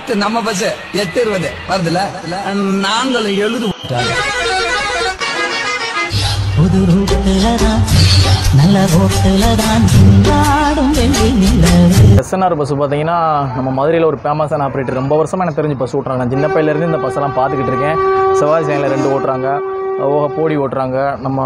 Correct நம்ம bus 8:20 வருதுல நாங்களும் எழுது புது ரூட்டுலதான் நல்ல ரோட்டுலதான் எஸ்என்ஆர் பஸ் பார்த்தீங்கன்னா நம்ம மதுரையில் ஒரு ஃபேமஸான ஆப்ரேட்டர் ரொம்ப வருஷமாக எனக்கு தெரிஞ்சு பஸ் ஓட்டுறாங்க. நான் சின்ன பையிலேருந்து இந்த பஸ்ஸெல்லாம் பார்த்துக்கிட்டு இருக்கேன். செவ்வாய் சேனையில் 2 ஓட்டுறாங்க, போடி ஓட்டுறாங்க, நம்ம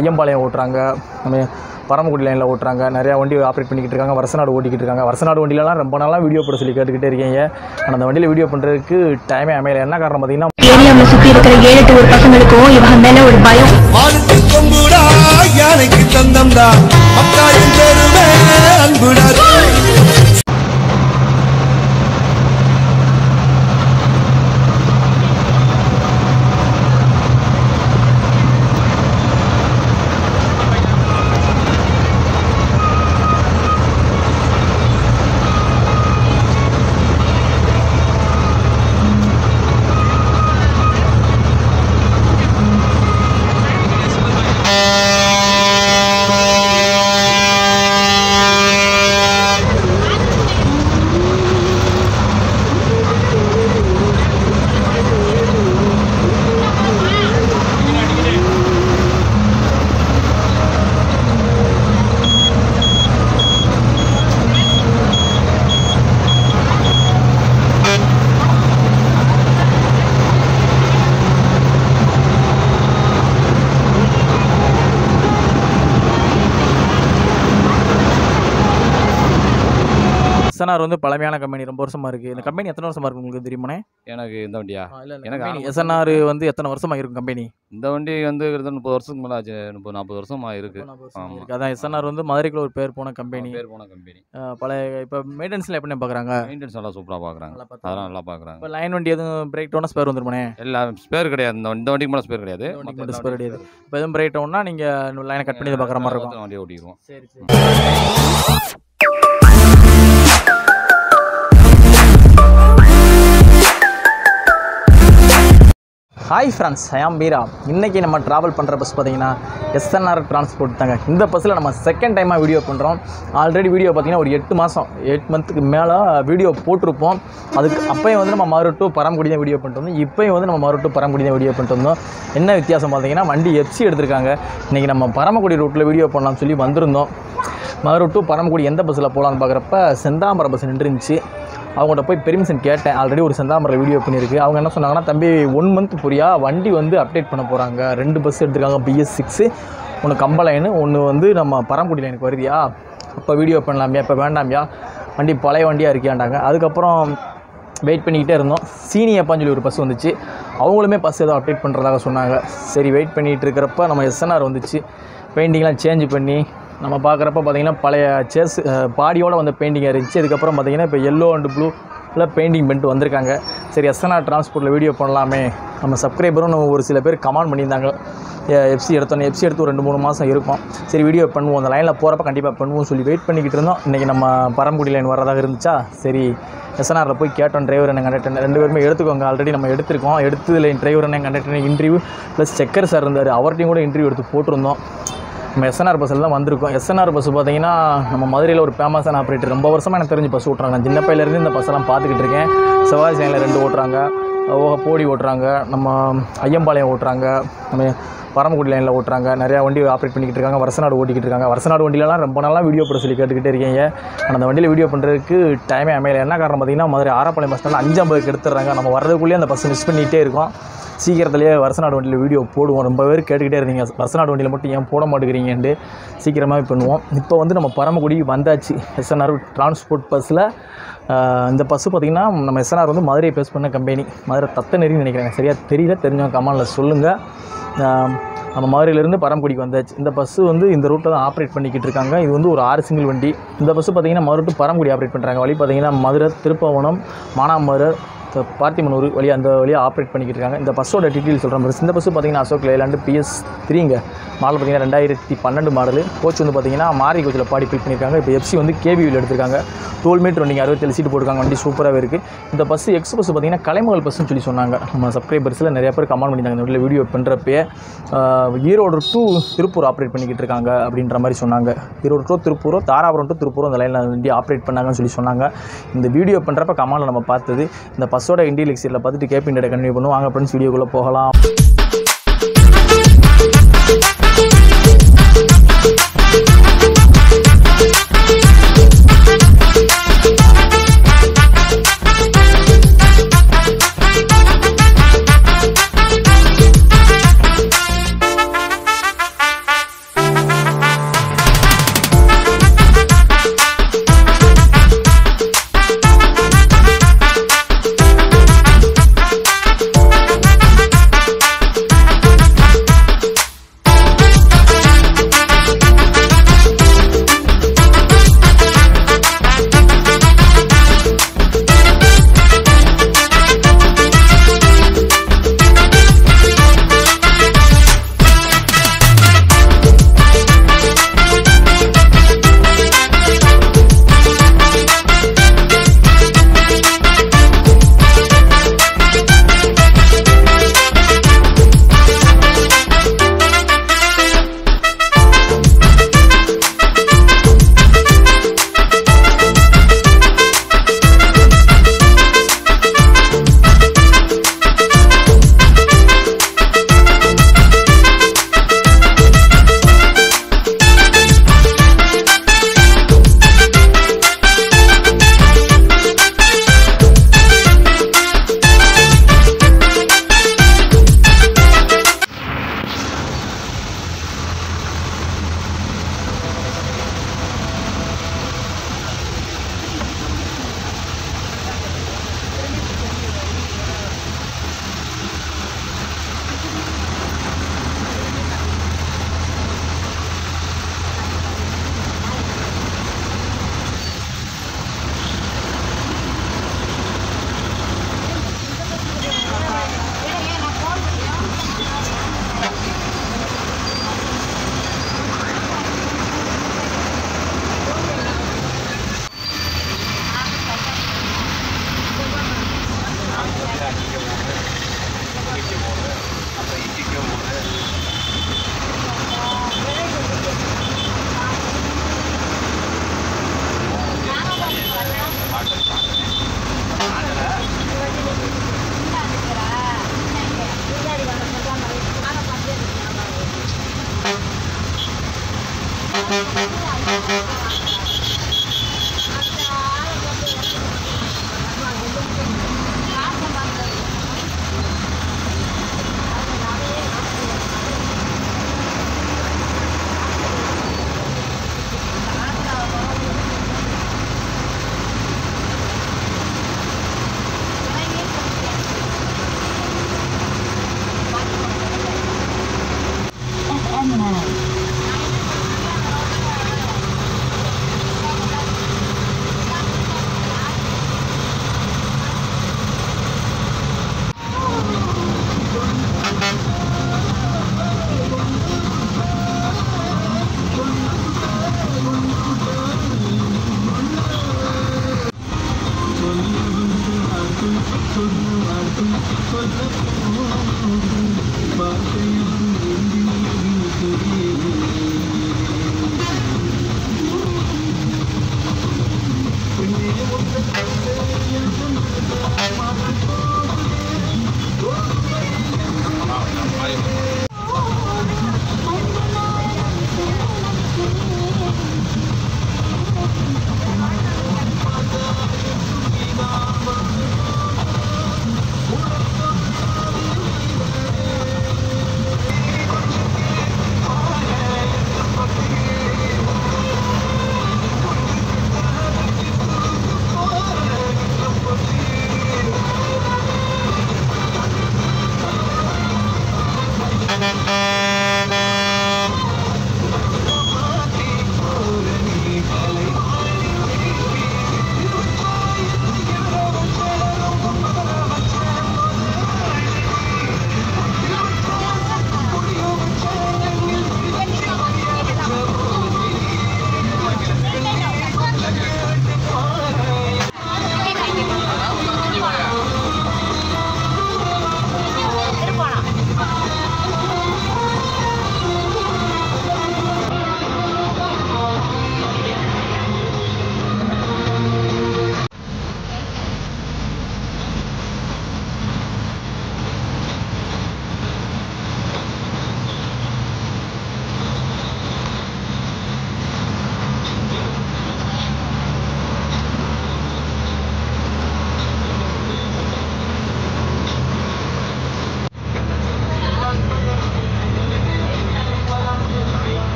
ஐயம்பாளையம் ஓட்டுறாங்க, நம்ம பரமக்குடி லைனில் ஓட்டுறாங்க, நிறையா வண்டி ஆப்ரேட் பண்ணிக்கிட்டு இருக்காங்க. வருஷநாடு ஓட்டிக்கிட்டு இருக்காங்க. வருஷநாடு வண்டியிலலாம் ரொம்ப நாளாக வீடியோ போட சொல்லி கேட்டுக்கிட்டே இருக்கீங்க. ஆனால் அந்த வண்டியில் வீடியோ பண்ணுறதுக்கு டைமே அமையல. என்ன காரணம் பார்த்தீங்கன்னா ஏரியாவில் சுற்றி இருக்கிற 7-8 ஊர் பசங்களுக்கும் இவங்க மேலே ஒரு பயம். எஸ்என்ஆர் வந்து பழமையான கம்பெனி, ரொம்ப வருஷமாக இருக்குது. இந்த கம்பெனி எத்தனை வருஷமாக இருக்குது உங்களுக்கு தெரியுமாண்ணே? எனக்கு இந்த வண்டியா எனக்கு எஸ்என்ஆர் வந்து எத்தனை வருஷமாக இருக்கும் கம்பெனி? இந்த வண்டி வந்து 30 வருஷத்துக்கு மேலே ஆச்சு. 30-40 வருஷமாக இருக்குது. அதான் எஸ்என்ஆர் வந்து மதுரைக்குள்ள ஒரு பேர் போன கம்பெனி. பழைய இப்போ மெயின்டெனன்ஸில் எப்படி பார்க்குறாங்க? மெயின்டெனன்ஸ் நல்லா சூப்பராக பார்க்குறாங்க. அதெல்லாம் நல்லா பார்க்குறாங்க. இப்போ லைன் வண்டி எதுவும் பிரேக் டவுனா ஸ்பேர் வந்துருமானே? எல்லாம் ஸ்பேர் கிடையாது. இந்த வண்டிக்கு மேலே ஸ்பேர் கிடையாது. ஸ்பேர் கிடையாது. இப்போ எதுவும் பிரேக் டவுன்னா நீங்கள் லைனை கட் பண்ணி பார்க்குற மாதிரி இருக்கும். வண்டியை ஓட்டிடுவோம். சரி சரி. ஹாய் ஃப்ரெண்ட்ஸ், ஐ ஆம் பீரா. இன்றைக்கி நம்ம ட்ராவல் பண்ணுற பஸ் பார்த்தீங்கன்னா எஸ்என்ஆர் டிரான்ஸ்போர்ட் தாங்க. இந்த பஸ்ஸில் நம்ம செகண்ட் டைமாக வீடியோ பண்ணுறோம். ஆல்ரெடி வீடியோ பார்த்தீங்கன்னா ஒரு 8 மந்த்துக்கு மேலே வீடியோ போட்டிருப்போம். அதுக்கு அப்போயும் வந்து நம்ம மதுரை டு பரமக்குடி தான் வீடியோ பண்ணிட்டு வந்தோம். இப்போயும் வந்து நம்ம மதுரை டு பரமக்குடி தான் வீடியோ பண்ணிட்டு வந்தோம். என்ன வித்தியாசம் பார்த்தீங்கன்னா வண்டி எஃப்சி எடுத்திருக்காங்க. இன்றைக்கி நம்ம பரமக்குடி ரூட்டில் வீடியோ பண்ணலாம்னு சொல்லி வந்திருந்தோம். மதுரை டு பரமக்குடி எந்த பஸ்ஸில் போகலான்னு பார்க்குறப்ப செந்தாமரை பஸ் நின்றுருந்துச்சு. அவங்கள்ட்ட போய் பெர்மிஷன் கேட்டேன். ஆல்ரெடி ஒரு செந்தாமரை வீடியோ பண்ணியிருக்கு. அவங்க என்ன சொன்னாங்கன்னா, தம்பி 1 மந்த் புரியா வண்டி வந்து அப்டேட் பண்ண போகிறாங்க. 2 பஸ் எடுத்துருக்காங்க, BS6, ஒன்று கம்ப லைனு, ஒன்று வந்து நம்ம பரமக்குடி லைனுக்கு வருதியா, அப்போ வீடியோ பண்ணலாமியா, இப்போ வேண்டாமியா, வண்டி பழைய வண்டியாக இருக்கியாண்டாங்க. அதுக்கப்புறம் வெயிட் பண்ணிக்கிட்டே இருந்தோம். சீனியப்பான்னு சொல்லி ஒரு பஸ் வந்துச்சு. அவங்களுமே பஸ் ஏதோ அப்டேட் பண்ணுறதாக சொன்னாங்க. சரி வெயிட் பண்ணிகிட்டு இருக்கிறப்ப நம்ம எஸ்என்ஆர் வந்துச்சு. பெயிண்டிங்லாம் சேஞ்ச் பண்ணி நம்ம பார்க்குறப்ப பார்த்திங்கன்னா பழைய சேஸ் பாடியோடு வந்த பெயிண்டிங்காக இருந்துச்சு. அதுக்கப்புறம் பார்த்திங்கன்னா இப்போ எல்லோ அண்ட் ப்ளூவில் பெயிண்டிங் பண்ணிட்டு வந்திருக்காங்க. சரி எஸ்என்ஆர் டிரான்ஸ்போர்ட்டில் வீடியோ பண்ணலாமே, நம்ம சப்ஸ்கிரைபரும் நம்ம ஒரு சில பேர் கமெண்ட் பண்ணியிருந்தாங்க. எஃப்சி எடுத்தோன்னே, எஃப்சி எடுத்து ஒரு 2-3 மாதம் இருக்கும். சரி வீடியோ பண்ணுவோம், அந்த லைனில் போகிறப்ப கண்டிப்பாக பண்ணுவோம் சொல்லி வெயிட் பண்ணிக்கிட்டு இருந்தோம். இன்றைக்கி நம்ம பரமக்குடி லைன் வர்றதாக இருந்துச்சா, சரி எஸ்என்ஆரில் போய் கேட்டோம். டிரைவர் என்ன கண்டக்டர் 2 பேருமே எடுத்துக்கோங்க, ஆல்ரெடி நம்ம எடுத்துருக்கோம். எடுத்ததில் டிரைவர் என்ன conductor interview plus checker sir இருந்தார், அவர்கிட்டையும் கூட இன்டர்வியூ எடுத்து போட்டிருந்தோம். நம்ம எஸ்என்ஆர் பஸ்ஸில் தான் வந்திருக்கோம். எஸ்என்ஆர் பஸ் பார்த்தீங்கன்னா நம்ம மதுரையில் ஒரு ஃபேமஸான ஆப்ரேட்டர், ரொம்ப வருஷமாக எனக்கு தெரிஞ்சு பஸ் ஓட்டுறாங்க. நான் சின்ன பையிலேருந்து இந்த பஸ்ஸெல்லாம் பார்த்துக்கிட்டு இருக்கேன். செவ்வாய் சேனையில் 2 ஓட்டுறாங்க, போடி ஓட்டுறாங்க, நம்ம ஐயம்பாளையம் ஓட்டுறாங்க, நம்ம பரமக்குடி லைனில் ஓட்டுறாங்க, நிறையா வண்டி ஆப்ரேட் பண்ணிக்கிட்டு இருக்காங்க. வருஷநாடு ஓட்டிக்கிட்டு இருக்காங்க. வருஷநாடு வண்டியிலலாம் ரொம்ப நாளாக வீடியோ போட சொல்லி கேட்டுக்கிட்டே இருக்கீங்க. ஆனால் அந்த வண்டியில் வீடியோ பண்ணுறதுக்கு டைமே அமையல. என்ன காரணம் பார்த்தீங்கன்னா மதுரை ஆரப்பாளையம் பஸ் ஸ்டாண்டில் 5:50 எடுத்துடுறாங்க. நம்ம வர்றதுக்குள்ளேயே அந்த பஸ் மிஸ் பண்ணிகிட்டே இருக்கோம். சீக்கிரத்துலேயே வருஷநாடு வண்டியில் வீடியோ போடுவோம். ரொம்ப பேர் கேட்டுக்கிட்டே இருந்தீங்க, வருஷநாடு வண்டியில் மட்டும் ஏன் போட மாட்டேங்கிறீங்கன்ட்டு. சீக்கிரமாகவே பண்ணுவோம். இப்போ வந்து நம்ம பரமக்குடி வந்தாச்சு. எஸ்என்ஆர் டிரான்ஸ்போர்ட் பஸ்ஸில் இந்த பஸ்ஸு பார்த்திங்கன்னா நம்ம எஸ்என்ஆர் வந்து மதுரையை பேஸ் பண்ண கம்பெனி. மதுரை தத்தநெறின்னு நினைக்கிறாங்க, சரியாக தெரியல, தெரிஞ்சவங்க கமெண்டில் சொல்லுங்கள். நம்ம மதுரையிலேருந்து பரமக்குடிக்கு வந்தாச்சு. இந்த பஸ்ஸு வந்து இந்த ரூட்டில் தான் ஆப்ரேட் பண்ணிக்கிட்டு இருக்காங்க. இது வந்து ஒரு 6 சிங்கிள் வண்டி. இந்த பஸ்ஸு பார்த்திங்கன்னா மதுரை டு பரமக்குடி ஆப்ரேட் பண்ணுறாங்க. வழி பார்த்திங்கன்னா மதுரை, திருப்பவனம், மானாமதுரை, பார்த்திமனூர் வழியாக அந்த வழியாக ஆப்ரேட் பண்ணிக்கிட்டு இருக்காங்க. இந்த பஸ்ஸோட டீட்டெயில் சொல்கிறேன். இந்த பஸ்ஸு பார்த்தீங்கன்னா அசோக் லேலாண்டு PS3ங்க மாடல் பார்த்தீங்கன்னா 2012 மாடல். கோச் வந்து பார்த்தீங்கன்னா மாரி கோச்சில் பாடி ஃபில் பண்ணியிருக்காங்க. இப்போ FC வந்து KBUவில் எடுத்திருக்காங்க. 12 மீட்டர் வண்டிங்க 67 சீட்டு போட்டிருக்காங்க. வண்டி சூப்பராகவே இருக்குது. இந்த பஸ் எக்ஸ் பஸ் பார்த்தீங்கன்னா கலைமகள் பஸ்ஸுன்னு சொல்லி சொன்னாங்க. நம்ம சப்ஸ்கிரைபர்ஸில் நிறைய பேர் கமெண்ட் பண்ணியிருந்தாங்க இந்த வீடியோ பண்ணுறப்பே. ஈரோடு டு திருப்பூர் ஆப்ரேட் பண்ணிக்கிட்டு இருக்காங்க அப்படின்ற மாதிரி சொன்னாங்க. ஈரோடு டு திருப்பூரோ தாராபுரம் டு திருப்பூரோ அந்த லைனில் வண்டி ஆப்ரேட் பண்ணாங்கன்னு சொல்லி சொன்னாங்க. இந்த வீடியோ பண்ணுறப்ப கமெண்டில் நம்ம பார்த்தது. இந்த பஸ்ஸோட இண்டியல் எக்ஸியில் பார்த்துட்டு கேபின் டேட்டா கண்டினியூ பண்ணுவோம். வாங்க ஃப்ரெண்ட்ஸ் வீடியோக்குள்ளே போகலாம்.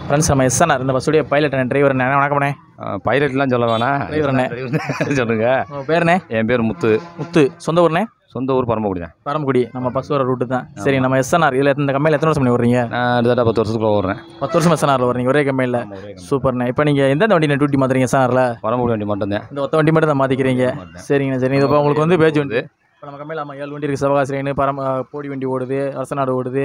ஃப்ரெண்ட்ஸ் நம்ம எஸ்என்ஆர் இந்த பஸ்ஸுடைய பைலட் டிரைவர் அண்ணே வணக்கம்ண்ணே. பைலட்லாம் சொல்ல வேணாம், டிரைவர் அண்ணே சொல்லுங்க. உங்கள் பேருண்ணே? என் பேர் முத்து. முத்து. சொந்த ஊர்ண்ணே? சொந்த ஊர் பரமக்குடி தான். பரமக்குடி. நம்ம பஸ் வர ரூட்டு தான். சரி, நம்ம எஸ்என்ஆர் இதில் இந்த கம்பெனியில் எத்தனை வருஷம் பண்ணி வர்றீங்க? நான் கிட்டத்தட்ட 10 வருஷத்துக்குள்ள ஓடுறேன். 10 வருஷம் எஸ்என்ஆரில் வர்றீங்க, ஒரே கம்பெனியில். சூப்பர்ண்ணே. இப்போ நீங்கள் எந்தெந்த வண்டி டியூட்டி மாற்றுறீங்க எஸ்என்ஆரில்? பரமக்குடி வண்டி மட்டும்தான். இந்த ஒத்த வண்டி மட்டும் தான் மாற்றிக்கிறீங்க. சரிங்கண்ணா. சரி, இது இப்போ உங்களுக்கு வந்து பேஜ் வண்டி இப்போ நம்ம கம்பெனியில் நம்ம 7 வண்டி இருக்குது. சிவகாசிரியன், போடி வண்டி ஓடுது, அரசநாடு ஓடுது.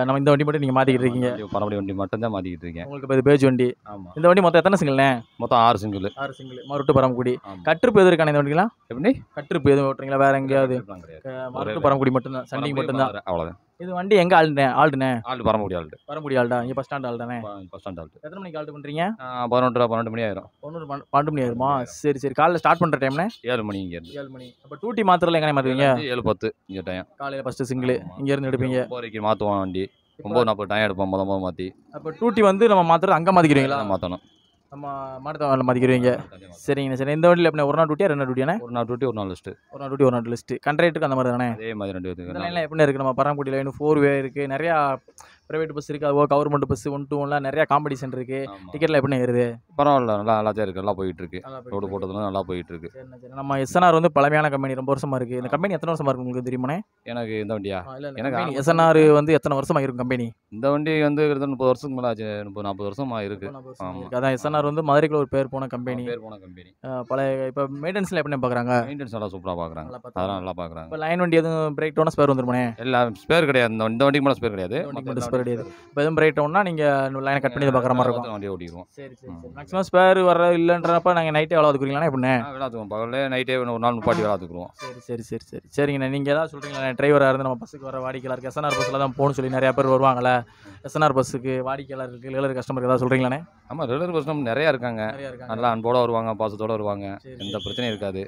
நம்ம இந்த வண்டி மட்டும் நீங்கள் மாற்றிக்கிட்டு இருக்கீங்க. பரமக்குடி வண்டி மட்டும் தான் மாற்றிக்கிட்டு இருக்கேன். உங்களுக்கு இப்போ இது பேஜ் வண்டி. இந்த வண்டி மொத்தம் எத்தனை சிங்கிள்ண்ணே? மொத்தம் 6 சிங்கிள். 6 சிங்கிள். மறுட்டு பரமக்குடி. கட்டுருப்பு எது இருக்கானே இந்த வண்டிலாம்? எப்படி கட்டுருப்பு எதுவும் ஓட்டுறீங்களா வேறு எங்கேயாவது? மறுட்டு பரமக்குடி மட்டும்தான், சண்டிங் மட்டும்தான். அவ்வளோதான். இது வண்டி எங்கே ஆளுண்ணே? ஆல்டு பரமக்குடி ஆல்டு. பரமக்குடி ஆல்டா? இங்கே பஸ் ஸ்டாண்ட் ஆல்டானே? Bus stand halt. எத்தனை மணிக்கு ஆல்டு பண்ணுறீங்க? 12 மணி ஆயிரும். 12 மணி ஆயிருமா? சரி சரி. காலையில் ஸ்டார்ட் பண்ணுற டைம்ண்ணே? 7 மணி. இங்கேருந்து 7 மணி. அப்போ டூட்டி மாத்திரல எங்கே மாற்றுவீங்க? 7:10 இங்கே டைம். காலையில் ஃபஸ்ட்டு சிங்கிள் இங்கேருந்து எடுப்பீங்க. 9:00 மாற்றுவோம் வண்டி. 9:40 டைம் எடுப்போம். மொதல் மாற்றி. அப்போ டூட்டி வந்து நம்ம மாத்திரம் அங்கே மாற்றிக்கிறீங்களா? மாற்றணும். நம்ம மாட்டுத்தாவலில் மாற்றிக்கிறீங்க. சரிங்கண்ணா. சரி, இந்த வண்டியில் எப்படின்னா 1 நாள் டூட்டியா 2 நாள் டூட்டியாண்ணே? 1 நாள் டூட்டி 1 நாள் லிஸ்ட்டு. 1 நாள் டூட்டி 1 நாள் லிஸ்ட்டு. கண்ட்ராக்டருக்கு அந்த மாதிரி தானே? அதே மாதிரி 2 பேருக்கு. இந்த லைனில் எப்படின்னா இருக்குது? நம்ம பரமக்குடி லைன் 4-வே இருக்குது, நிறையா ப்ரைவேட் பஸ் இருக்குது, அதுவோ கவர்மெண்ட் பஸ் 1-to-1 நிறையா காம்படிஷன் இருக்குது. டிக்கெட்டில் எப்படின்னா ஏறுது? பரவாயில்ல, நல்லா தான் இருக்குது. நல்லா போயிட்டு இருக்கு. ரோடு போட்டதுலாம் நல்லா போயிட்டு இருக்கு. சரி, நம்ம எஸ்என்ஆர் வந்து பழமையான கம்பெனி, ரொம்ப வருஷமாக இருக்குது. இந்த கம்பெனி எத்தனை வருஷமாக இருக்குது உங்களுக்கு தெரியுமாண்ணே? எனக்கு இந்த வண்டியா? எனக்கு எஸ்என்ஆர் வந்து எத்தனை வருஷமாக இருக்கும் கம்பெனி? இந்த வண்டி வந்து கிட்டத்தட்ட 30 வருஷத்துக்கு மேலே ஆச்சு. 30-40 வருஷமாக இருக்கு. அதான் எஸ்என்ஆர் வந்து மதுரைக்குள்ள ஒரு பேர் போன கம்பெனி. கம்பெனி பழைய இப்போ மெயின்டெனன்ஸில் எப்படி பார்க்குறாங்க? மெயின்டெனன்ஸ் நல்லா சூப்பராக பார்க்குறாங்க. அதெல்லாம் நல்லா பார்க்குறாங்க. இப்போ லைன் வண்டி எதுவும் பிரேக் டவுனா ஸ்பேர் வந்துருமானே? எல்லாம் ஸ்பேர் கிடையாது. இந்த வண்டிக்கு மேலே ஸ்பேர் கிடையாது. ஸ்பேர் கிடையாது. இப்போ எதுவும் பிரேக் டவுன்னா நீங்கள் லைனை கட் பண்ணி பார்க்குற மாதிரி இருக்கும். வண்டியை ஓட்டிடுவோம். சரி சரி. மேக்ஸிமம் ஸ்பேர் வர இல்லைன்றப்ப நாங்கள் நைட்டே எவ்வளோ அதுக்குறீங்களா எப்படின்னு? விளாத்துக்குவோம். பகலே நைட்டே ஒரு நாள் முப்பாட்டி விளாத்துக்குருவோம். சரி சரி சரி சரி. சரிங்கண்ணா. நீங்கள் ஏதாவது சொல்கிறீங்களா? டிரைவராக இருந்து நம்ம பஸ்ஸுக்கு வர வாடிக்கையாளருக்கு எஸ்என்ஆர் பஸ்ஸில் தான் போகணும்னு சொல்லி நிறையா பேர் வருவாங்களே. எஸ்என்ஆர் பஸ்ஸுக்கு வாடிக்கையாளருக்கு ரெகுலர் கஸ்டமருக்கு ஏதாவது சொல்கிறீங்களாண்ணே? ஆமாம், ரெகுலர் கஸ்டமர் நிறையா இருக்காங்க. நல்லா அன்போடு வருவாங்க, பாசத்தோடு வருவாங்க. எந்த பிரச்சனையும் இருக்காது.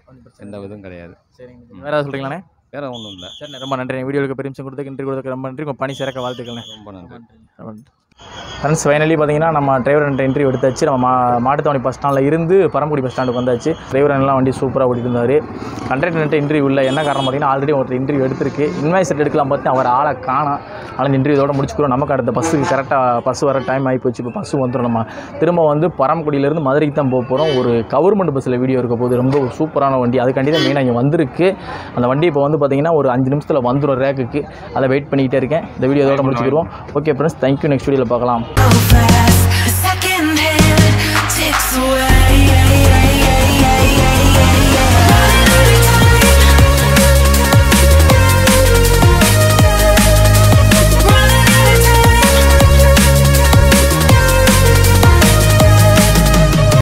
எந்த இதுவும் கிடையாது. சரிங்க. வேறு ஏதாவது சொல்கிறீங்களாண்ணே? வேறு ஒன்றும் இல்லை. சரி, ரொம்ப நன்றி. வீடியோக்கு பெருமிஷம் கொடுத்துக்கு இன்ட்ரி கொடுத்துக்கு ரொம்ப நன்றி. உங்கள் பணி சிறக்க வாழ்த்துக்கள்ண்ணே. ரொம்ப நன்றி. ஃப்ரெண்ட்ஸ், ஃபைனலி பார்த்தீங்கன்னா நம்ம டிரைவர் இன்டர்வியூ எடுத்தாச்சு. நம்ம மாட்டுத்தாவணி பஸ் ஸ்டாண்டில் இருந்து பரமக்குடி பஸ் ஸ்டாண்டுக்கு வந்தாச்சு. டிரைவர் எல்லாம் வண்டி சூப்பராக ஓடிட்டு இருந்தார். கண்டக்டர் இன்டர்வியூ இல்லை. என்ன காரணம் பார்த்தீங்கன்னா ஆல்ரெடி ஒருத்தர் இன்டர்வியூ எடுத்திருக்கு. இன்வாய்ஸ் எடுக்கலாம் பார்த்து அவர் ஆளை காணோம். ஆனால் இன்டர்வியூ இதோட முடிச்சுக்கிறோம். நமக்கு அடுத்த பஸ்ஸுக்கு கரெக்டாக பஸ் வர டைம் ஆகி போச்சு. இப்போ பஸ்ஸு வந்துடும். நம்ம திரும்ப வந்து பரமக்குடியிலேருந்து மதுரைக்கு தான் போக போகிறோம். ஒரு கவர்மெண்ட் பஸ்ஸில் வீடியோ இருக்க போது. ரொம்ப ஒரு சூப்பரான வண்டி. அதுக்காண்டி தான் மெயினாக இங்கே வந்திருக்கு. அந்த வண்டி இப்போ வந்து பார்த்தீங்கன்னா ஒரு 5 நிமிஷத்தில் வந்துடும் ரேக்குக்கு. அதை வெயிட் பண்ணிக்கிட்டே இருக்கேன். இந்த வீடியோ இதோட முடிச்சுக்கிறோம். Okay friends, thank you. நெக்ஸ்ட் வீடியோவில் பார்க்கலாம். fast, a second hand ticks away.